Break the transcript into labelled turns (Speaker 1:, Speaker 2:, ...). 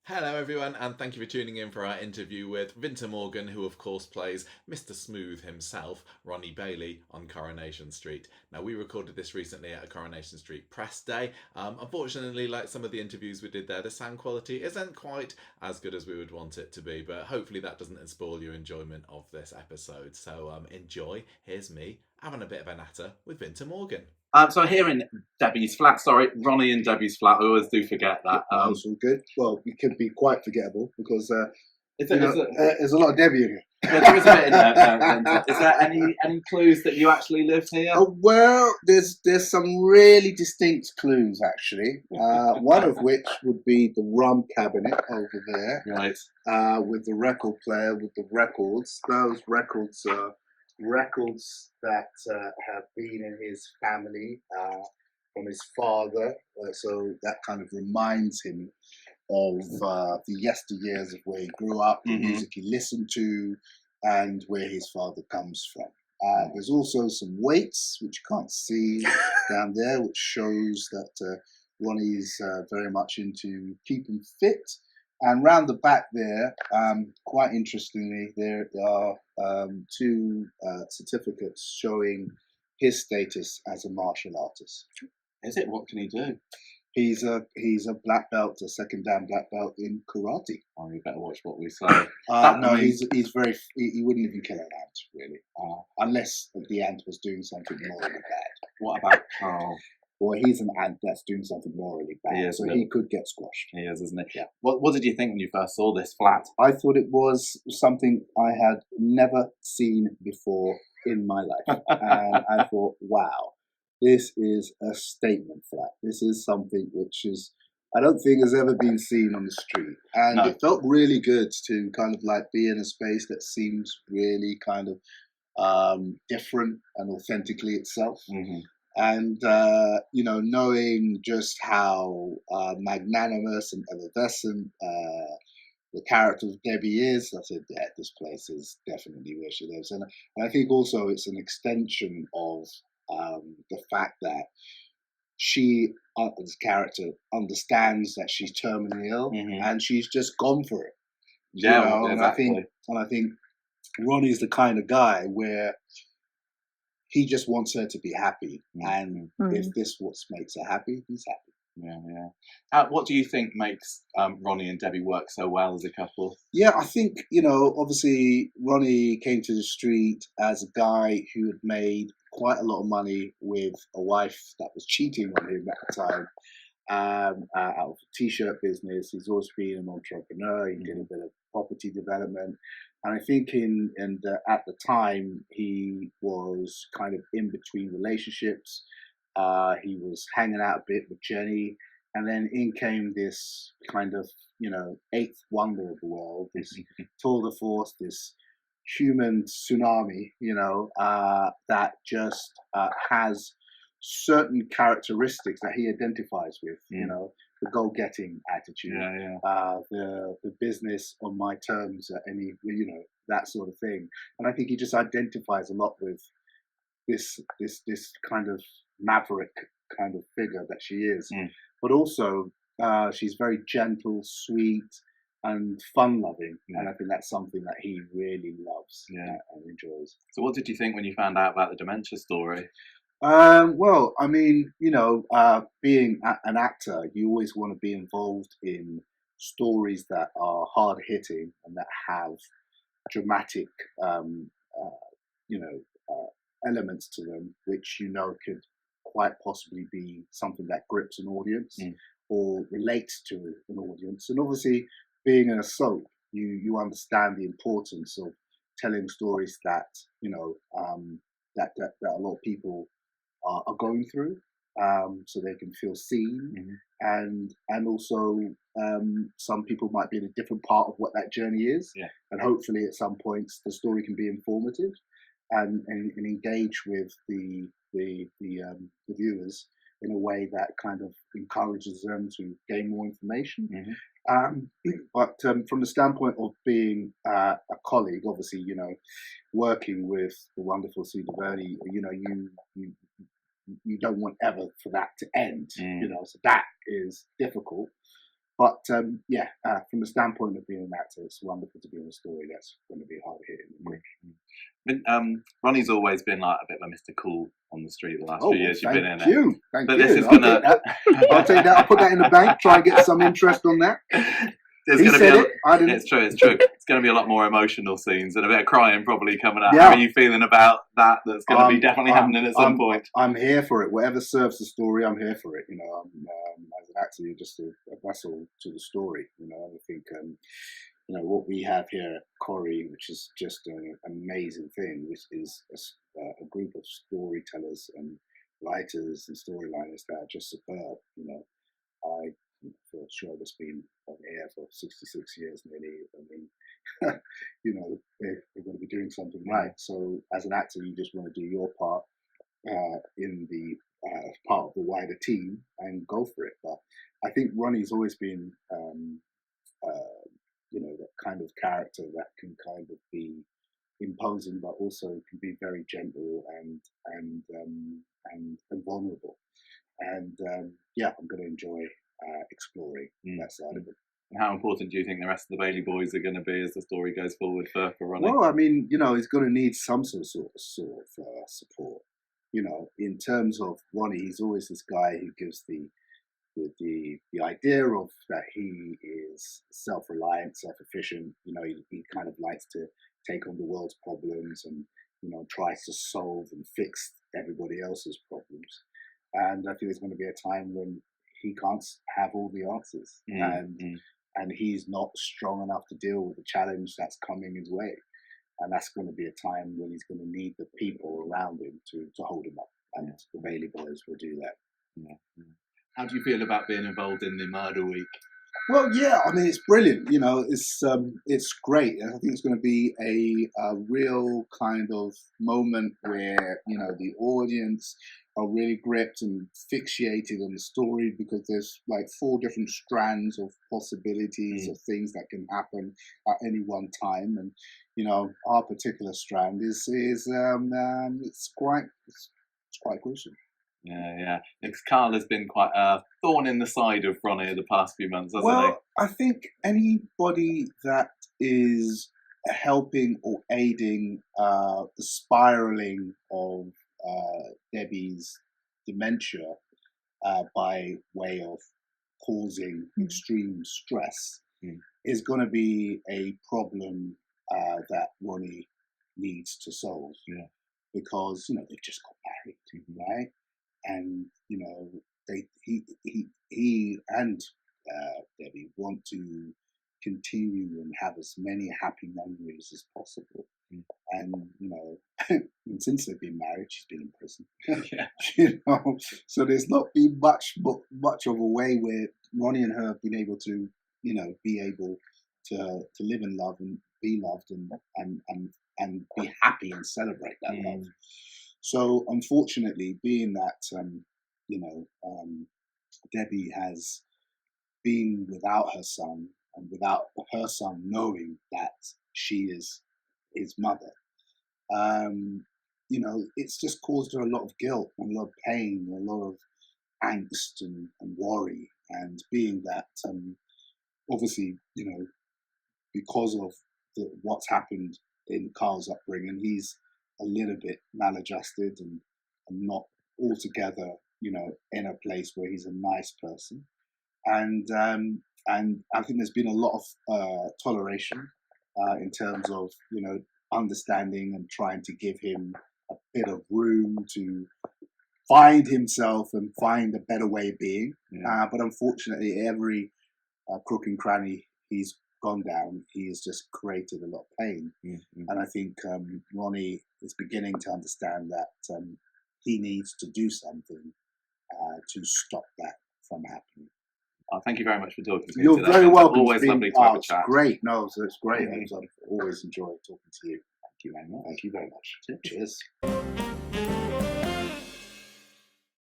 Speaker 1: Hello, everyone, and thank you for tuning in for our interview with Vinta Morgan, who, of course, plays Mr. Smooth himself, Ronnie Bailey, on Coronation Street. Now, we recorded this recently at a Coronation Street press day. Unfortunately, like some of the interviews we did there, the sound quality isn't quite as good as we would want it to be, but hopefully that doesn't spoil your enjoyment of this episode. So enjoy. Here's me having a bit of a natter with Vinta Morgan.
Speaker 2: So here in Debbie's flat, sorry, Ronnie and Debbie's flat, I always do forget that.
Speaker 3: That's all good. Well, it could be quite forgettable because
Speaker 2: Is
Speaker 3: there's a lot of Debbie in here.
Speaker 2: Yeah, there is a bit in there. Is there any clues that you actually live here?
Speaker 3: Well, there's some really distinct clues actually. One of which would be the rum cabinet over there,
Speaker 2: Right.
Speaker 3: with the record player with the records. Those records are records that have been in his family from his father. So that kind of reminds him of the yesteryears of where he grew up, the music he listened to, and where his father comes from. There's also some weights, which you can't see down there, which shows that Ronnie's very much into keeping fit. And round the back there, quite interestingly, there are two certificates showing his status as a martial artist.
Speaker 2: Is it? What can he do?
Speaker 3: He's a black belt, a second dan black belt in karate.
Speaker 2: Oh, you better watch what we say.
Speaker 3: No, he's very. He wouldn't even kill an ant, really, unless the ant was doing something morally bad.
Speaker 2: What about Carl?
Speaker 3: Or he's an ant that's doing something morally bad, so he could get squashed.
Speaker 2: He is, isn't he?
Speaker 3: Yeah.
Speaker 2: What did you think when you first saw this flat?
Speaker 3: I thought it was something I had never seen before in my life, and I thought, wow, this is a statement flat. This is something which I don't think has ever been seen on the street, and it felt really good to kind of like be in a space that seems really kind of different and authentically itself.
Speaker 2: Mm-hmm.
Speaker 3: And knowing just how magnanimous and effervescent the character of Debbie is, I said, yeah, this place is definitely where she lives. And I think also it's an extension of the fact that she, as a character, understands that she's terminally ill, and she's just gone for it.
Speaker 2: Yeah, exactly.
Speaker 3: And I think Ronnie's the kind of guy where he just wants her to be happy, and if this what makes her happy, he's happy.
Speaker 2: Yeah. What do you think makes Ronnie and Debbie work so well as a couple?
Speaker 3: Yeah, I think, obviously Ronnie came to the street as a guy who had made quite a lot of money with a wife that was cheating on him at the time, out of the t-shirt business. He's always been an entrepreneur. He did a bit of property development. And I think at the time, he was kind of in between relationships. He was hanging out a bit with Jenny. And then in came this kind of, eighth wonder of the world, this tour de force, this human tsunami, that just has certain characteristics that he identifies with, the goal-getting attitude, the business on my terms at any, that sort of thing. And I think he just identifies a lot with this kind of maverick kind of figure that she is. But also, she's very gentle, sweet, and fun-loving, and I think that's something that he really loves and enjoys.
Speaker 2: So what did you think when you found out about the dementia story?
Speaker 3: Well, I mean, being an actor, you always want to be involved in stories that are hard-hitting and that have dramatic, elements to them, which could quite possibly be something that grips an audience or relates to an audience. And obviously, being in a soap, you understand the importance of telling stories that that a lot of people are going through, so they can feel seen, and also some people might be in a different part of what that journey is, and hopefully at some points the story can be informative and engage with the viewers in a way that kind of encourages them to gain more information. But from the standpoint of being a colleague, obviously, working with the wonderful Sue DeVerney, you don't want ever for that to end, so that is difficult. But from the standpoint of being an actor, it's wonderful to be in a story that's going to be hard hitting.
Speaker 2: Ronnie's always been like a bit of a Mr. Cool on the street the last few years you've been in it.
Speaker 3: Thank you.
Speaker 2: But this is gonna.
Speaker 3: I'll take that. I'll put that in the bank. Try and get some interest on that.
Speaker 2: It's true. It's true. It's going to be a lot more emotional scenes and a bit of crying probably coming out. How are you feeling about that? That's going to be definitely happening at some point.
Speaker 3: I'm here for it. Whatever serves the story, I'm here for it. You know, as an actor, you're just a vessel to the story. You know, I think what we have here at Corrie, which is just an amazing thing, which is a group of storytellers and writers and storyliners that are just superb. You know, I for sure that's been on air for 66 years nearly. I mean, they're going to be doing something right. So as an actor, you just want to do your part in the part of the wider team and go for it. But I think Ronnie's always been, that kind of character that can kind of be imposing, but also can be very gentle and vulnerable. And I'm going to enjoy exploring that side of it.
Speaker 2: And how important do you think the rest of the Bailey boys are going to be as the story goes forward for Ronnie?
Speaker 3: Well, I mean, he's going to need some sort of support. You know, in terms of Ronnie, he's always this guy who gives the idea of that he is self-reliant, self-efficient. You know, he kind of likes to take on the world's problems and tries to solve and fix everybody else's problems. And I think there's going to be a time when he can't have all the answers, and he's not strong enough to deal with the challenge that's coming his way, and that's going to be a time when he's going to need the people around him to hold him up, and the Bailey boys will do that.
Speaker 2: Yeah. How do you feel about being involved in the Murder Week?
Speaker 3: Well, yeah, I mean, it's brilliant. You know, it's great. I think it's going to be a real kind of moment where the audience are really gripped and fixated on the story, because there's like 4 different strands of possibilities of things that can happen at any one time, and our particular strand is it's quite gruesome.
Speaker 2: Yeah. Because Carl has been quite a thorn in the side of Ronnie the past few months, hasn't he?
Speaker 3: Well, I think anybody that is helping or aiding the spiraling of Debbie's dementia by way of causing extreme stress is going to be a problem that Ronnie needs to solve. Yeah. Because they just got married, right? And he and Debbie want to continue and have as many happy memories as possible. And and since they've been married, she's been in prison. So there's not been much of a way where Ronnie and her have been able to be able to live and love and be loved and be happy and celebrate that love. So unfortunately, being that Debbie has been without her son, and without her son knowing that she is his mother, it's just caused her a lot of guilt and a lot of pain, and a lot of angst and worry. And being that, obviously, because of what's happened in Carl's upbringing, he's a little bit maladjusted and not altogether, in a place where he's a nice person. And I think there's been a lot of toleration in terms of, understanding and trying to give him a bit of room to find himself and find a better way of being. But unfortunately, every crook and cranny he's gone down, he has just created a lot of pain. And I think Ronnie is beginning to understand that he needs to do something to stop that from happening.
Speaker 2: Thank you very much for talking to me.
Speaker 3: You're very welcome.
Speaker 2: Always lovely to have a chat.
Speaker 3: Great. No, it's great. I've always enjoyed talking to you. Thank you very much. Cheers.